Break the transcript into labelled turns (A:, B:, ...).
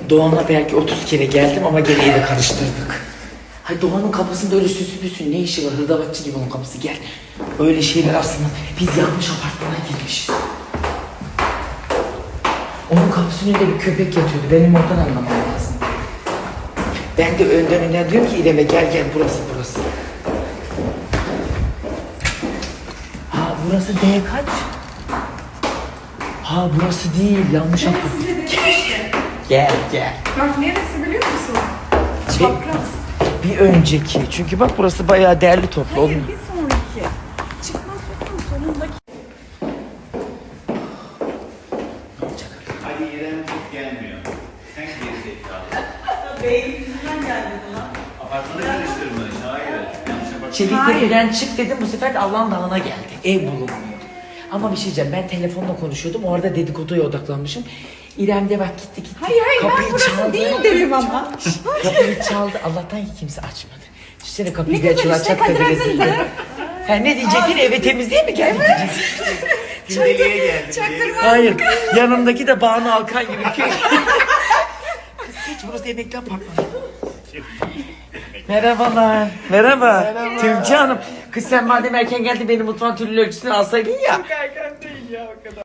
A: Doğan'a belki 30 kere geldim ama geriye de karıştırdık. Hay Doğan'ın kapısında öyle süsü püsü ne işi var? Hırdavatçı gibi onun kapısı, gel. Öyle şeyler aslında. Biz yanlış apartmana girmişiz. Onun kapısının önünde bir köpek yatıyordu. Benim oradan anlamam lazım. Ben de önden diyorum ki İrem'e gel burası. Ha burası D kaç? Ha burası değil, yanlış apartman. Gel.
B: Bak neresi biliyor musun? Çapraz.
A: Bir önceki. Çünkü bak burası bayağı değerli toplu.
B: Hayır,
A: Oğlum.
B: bir sonraki. Çıkmaz sokağın sonundaki.
C: Ali İrem çok gelmiyor. Sen gerizekalı.
B: Bey'in yüzünden geldi buna.
C: Apartmanı karıştırmış. Hayır. Yanlış apartman.
A: Çeliktepe'den çık dedim, bu sefer de Allah'ın dağına geldi. Ev bulunmuyor. Ama bir şey diyeceğim, ben telefonla konuşuyordum. O arada dedikoduya odaklanmışım. İrem de bak gitti.
B: Hayır ben burası değil derim ama.
A: Kapıyı çaldı. Allah'tan ki kimse açmadı. Düşünsene kapıyı
B: Ne
A: bir
B: güzel
A: açılan
B: işte,
A: çat
B: Kadir
A: Kadir
B: Has'ındı.
A: Ha ne diyecektin, eve temizliğe mi geldik diyeceksin?
C: Gündeliğe geldim.
B: Çaktırma.
A: Hayır, yanımdaki de Banu Alkan gibi. Kız hiç burası emekli apartmanı. Merhabalar. Merhaba. Tülce Hanım. Kız sen madem erken geldin, benim mutfağın tülün ölçüsünü alsaydın ya.
B: Erken değil ya o kadar.